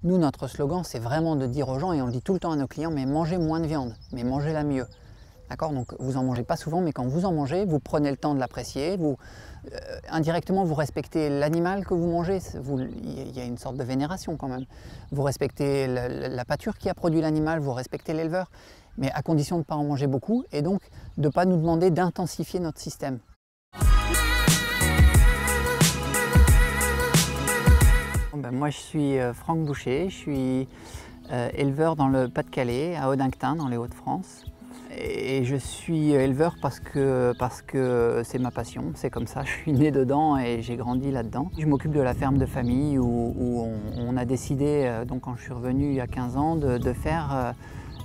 Nous, notre slogan, c'est vraiment de dire aux gens, et on le dit tout le temps à nos clients, mais mangez moins de viande, mais mangez-la mieux. D'accord? Donc vous en mangez pas souvent, mais quand vous en mangez, vous prenez le temps de l'apprécier. Indirectement, vous respectez l'animal que vous mangez. Il y a une sorte de vénération quand même. Vous respectez la pâture qui a produit l'animal, vous respectez l'éleveur, mais à condition de ne pas en manger beaucoup et donc de ne pas nous demander d'intensifier notre système. Moi, je suis Franck Boucher, je suis éleveur dans le Pas-de-Calais, à Audinctin, dans les Hauts-de-France. Et je suis éleveur parce que c'est ma passion, c'est comme ça, je suis né dedans et j'ai grandi là-dedans. Je m'occupe de la ferme de famille où on a décidé, donc quand je suis revenu il y a 15 ans, de faire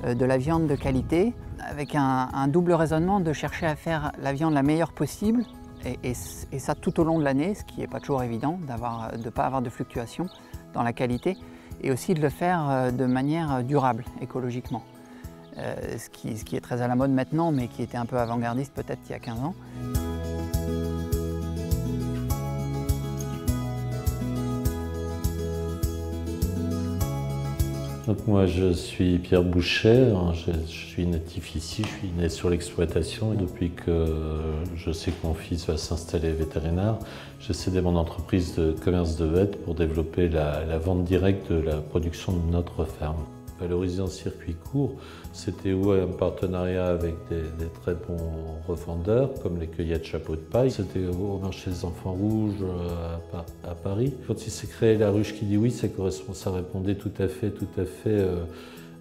de la viande de qualité avec un double raisonnement de chercher à faire la viande la meilleure possible et ça tout au long de l'année, ce qui n'est pas toujours évident de ne pas avoir de fluctuations dans la qualité et aussi de le faire de manière durable, écologiquement. Ce qui est très à la mode maintenant, mais qui était un peu avant-gardiste peut-être il y a 15 ans. Donc moi je suis Pierre Boucher, je suis natif ici, je suis né sur l'exploitation et depuis que je sais que mon fils va s'installer vétérinaire, j'ai cédé mon entreprise de commerce de vêtements pour développer la vente directe de la production de notre ferme. Valoriser un circuit court, c'était un partenariat avec des très bons revendeurs, comme les cueillettes Chapeau de Paille. C'était au marché des Enfants Rouges à Paris. Quand il s'est créé La Ruche qui dit oui, ça répondait tout à fait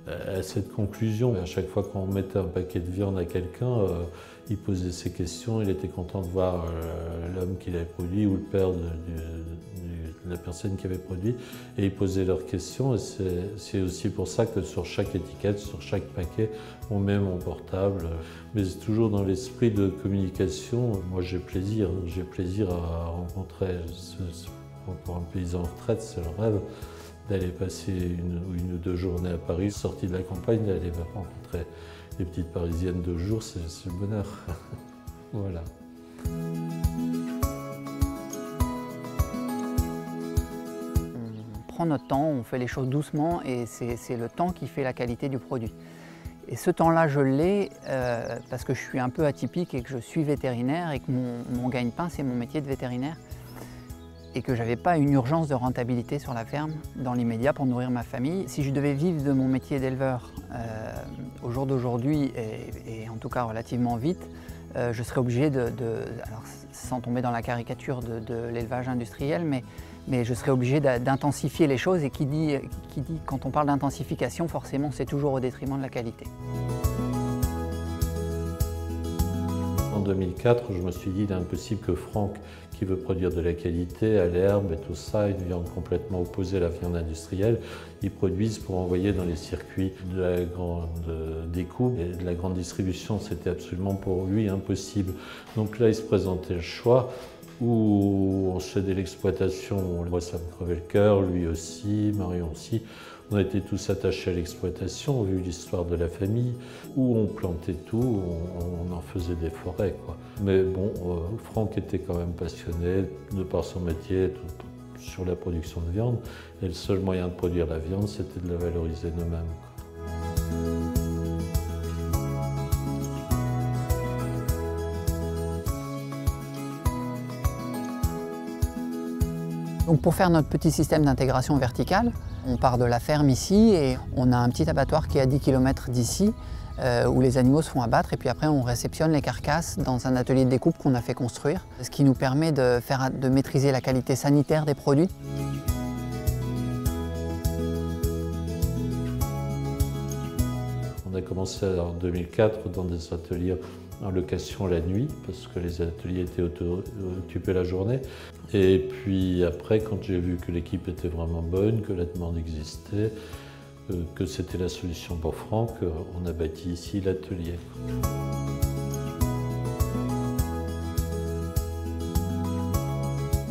à cette conclusion. À chaque fois qu'on mettait un paquet de viande à quelqu'un, il posait ses questions, il était content de voir l'homme qui l'avait produit ou le père de la personne qui avait produit, et ils posaient leurs questions. Et c'est aussi pour ça que sur chaque étiquette, sur chaque paquet, on met mon portable. Mais c'est toujours dans l'esprit de communication. Moi j'ai plaisir à rencontrer, pour un paysan en retraite, c'est le rêve d'aller passer une ou deux journées à Paris, sorti de la campagne, d'aller rencontrer les petites Parisiennes 2 jours, c'est le bonheur. Voilà. On prend notre temps, on fait les choses doucement et c'est le temps qui fait la qualité du produit. Et ce temps-là, je l'ai parce que je suis un peu atypique et que je suis vétérinaire et que mon gagne-pain, c'est mon métier de vétérinaire. Et que je n'avais pas une urgence de rentabilité sur la ferme dans l'immédiat pour nourrir ma famille. Si je devais vivre de mon métier d'éleveur au jour d'aujourd'hui et en tout cas relativement vite, je serais obligé alors sans tomber dans la caricature de l'élevage industriel, mais je serais obligé d'intensifier les choses et qui dit quand on parle d'intensification, forcément c'est toujours au détriment de la qualité. En 2004, je me suis dit, il est impossible que Franck, qui veut produire de la qualité, à l'herbe et tout ça, une viande complètement opposée à la viande industrielle, il produise pour envoyer dans les circuits de la grande découpe et de la grande distribution. C'était absolument pour lui impossible. Donc là, il se présentait le choix où on cédait l'exploitation. Moi, ça me crevait le cœur, lui aussi, Marion aussi. On était tous attachés à l'exploitation, vu l'histoire de la famille, où on plantait tout, on en faisait des forêts, quoi. Mais bon, Franck était quand même passionné, de par son métier, sur la production de viande. Et le seul moyen de produire la viande, c'était de la valoriser nous-mêmes. Donc pour faire notre petit système d'intégration verticale, on part de la ferme ici et on a un petit abattoir qui est à 10 km d'ici où les animaux se font abattre et puis après on réceptionne les carcasses dans un atelier de découpe qu'on a fait construire, ce qui nous permet de maîtriser la qualité sanitaire des produits. On a commencé en 2004 dans des ateliers en location la nuit, parce que les ateliers étaient occupés la journée. Et puis après, quand j'ai vu que l'équipe était vraiment bonne, que la demande existait, que c'était la solution pour Franck, on a bâti ici l'atelier.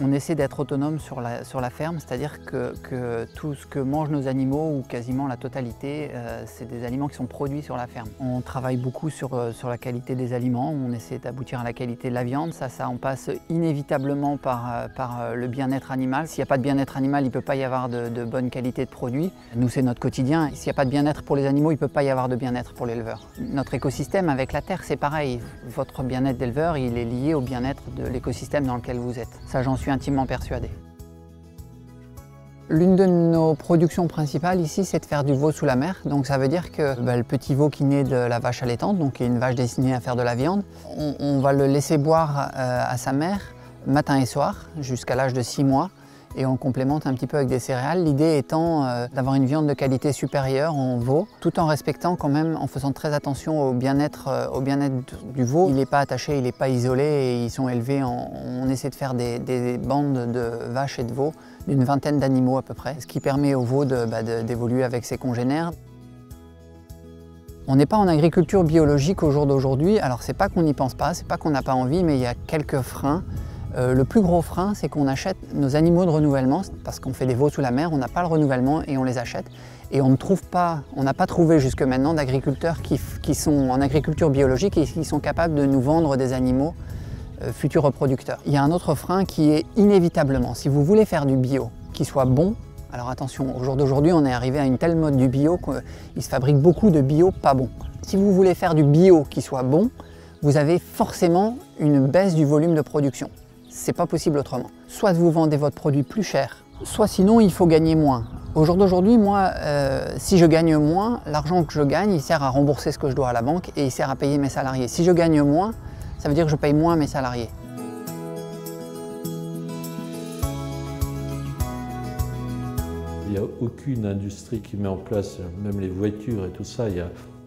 On essaie d'être autonome sur la ferme, c'est-à-dire que tout ce que mangent nos animaux, ou quasiment la totalité, c'est des aliments qui sont produits sur la ferme. On travaille beaucoup sur la qualité des aliments, on essaie d'aboutir à la qualité de la viande. Ça on passe inévitablement par le bien-être animal. S'il n'y a pas de bien-être animal, il ne peut pas y avoir de bonne qualité de produit. Nous, c'est notre quotidien. S'il n'y a pas de bien-être pour les animaux, il ne peut pas y avoir de bien-être pour l'éleveur. Notre écosystème avec la terre, c'est pareil. Votre bien-être d'éleveur, il est lié au bien-être de l'écosystème dans lequel vous êtes. Ça, j'en suis intimement persuadé. L'une de nos productions principales ici, c'est de faire du veau sous la mer. Donc ça veut dire que le petit veau qui naît de la vache allaitante, donc qui est une vache destinée à faire de la viande, on va le laisser boire à sa mère matin et soir jusqu'à l'âge de 6 mois. Et on complémente un petit peu avec des céréales, l'idée étant d'avoir une viande de qualité supérieure en veau, tout en respectant quand même, en faisant très attention au bien-être du veau. Il n'est pas attaché, il n'est pas isolé et ils sont élevés, on essaie de faire des bandes de vaches et de veaux, d'une vingtaine d'animaux à peu près, ce qui permet au veau d'évoluer avec ses congénères. On n'est pas en agriculture biologique au jour d'aujourd'hui, alors c'est pas qu'on n'y pense pas, c'est pas qu'on n'a pas envie, mais il y a quelques freins. Le plus gros frein, c'est qu'on achète nos animaux de renouvellement, parce qu'on fait des veaux sous la mer, on n'a pas le renouvellement et on les achète. Et on n'a pas trouvé jusque maintenant d'agriculteurs qui sont en agriculture biologique et qui sont capables de nous vendre des animaux futurs reproducteurs. Il y a un autre frein qui est inévitablement, si vous voulez faire du bio, qui soit bon, alors attention, au jour d'aujourd'hui, on est arrivé à une telle mode du bio qu'il se fabrique beaucoup de bio pas bon. Si vous voulez faire du bio qui soit bon, vous avez forcément une baisse du volume de production. C'est pas possible autrement. Soit vous vendez votre produit plus cher, soit sinon il faut gagner moins. Au jour d'aujourd'hui, moi, si je gagne moins, l'argent que je gagne, il sert à rembourser ce que je dois à la banque et il sert à payer mes salariés. Si je gagne moins, ça veut dire que je paye moins mes salariés. Il n'y a aucune industrie qui met en place, même les voitures et tout ça,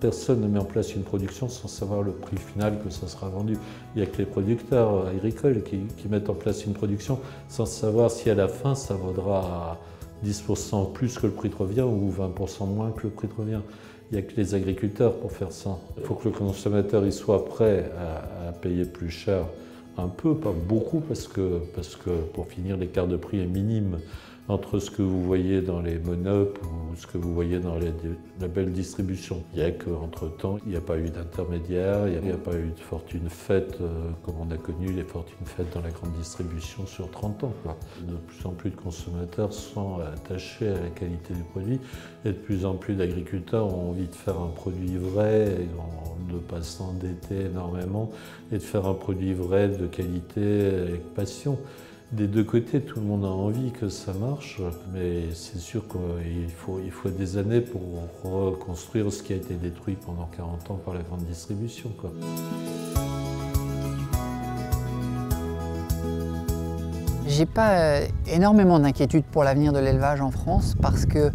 personne ne met en place une production sans savoir le prix final que ça sera vendu. Il n'y a que les producteurs agricoles qui mettent en place une production sans savoir si à la fin ça vaudra 10% plus que le prix de revient ou 20% moins que le prix de revient. Il n'y a que les agriculteurs pour faire ça. Il faut que le consommateur il soit prêt à payer plus cher un peu, pas beaucoup, parce que pour finir l'écart de prix est minime entre ce que vous voyez dans les monop ou ce que vous voyez dans la belle distribution. Il n'y a qu'entre-temps, il n'y a pas eu d'intermédiaire, il n'y a pas eu de fortune faite comme on a connu les fortunes faites dans la grande distribution sur 30 ans. De plus en plus de consommateurs sont attachés à la qualité du produit et de plus en plus d'agriculteurs ont envie de faire un produit vrai, et de ne pas s'endetter énormément et de faire un produit vrai de qualité avec passion. Des deux côtés, tout le monde a envie que ça marche, mais c'est sûr qu'il faut des années pour reconstruire ce qui a été détruit pendant 40 ans par la grande distribution. J'ai pas énormément d'inquiétude pour l'avenir de l'élevage en France parce que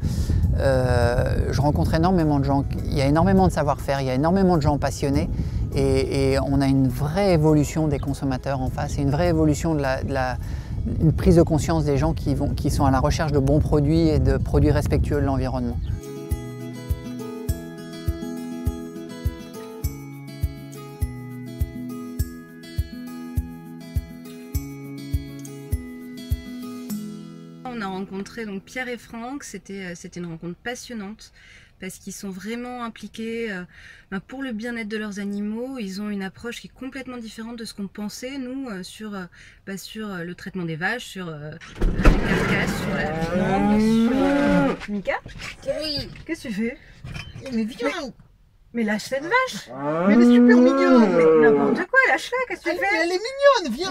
je rencontre énormément de gens, il y a énormément de savoir-faire, il y a énormément de gens passionnés et on a une vraie évolution des consommateurs en face et une vraie évolution une prise de conscience des gens qui sont à la recherche de bons produits et de produits respectueux de l'environnement. On a rencontré donc Pierre et Franck, c'était une rencontre passionnante parce qu'ils sont vraiment impliqués pour le bien-être de leurs animaux. Ils ont une approche qui est complètement différente de ce qu'on pensait, nous, sur le traitement des vaches, sur la carcasse, sur la viande. Mika ? Oui. Qu'est-ce que tu fais ? Mais viens. Mais lâche cette vache ! Mais elle est super mignonne. Mais n'importe quoi, lâche-la, qu'est-ce que tu fais ? Elle est mignonne, viens.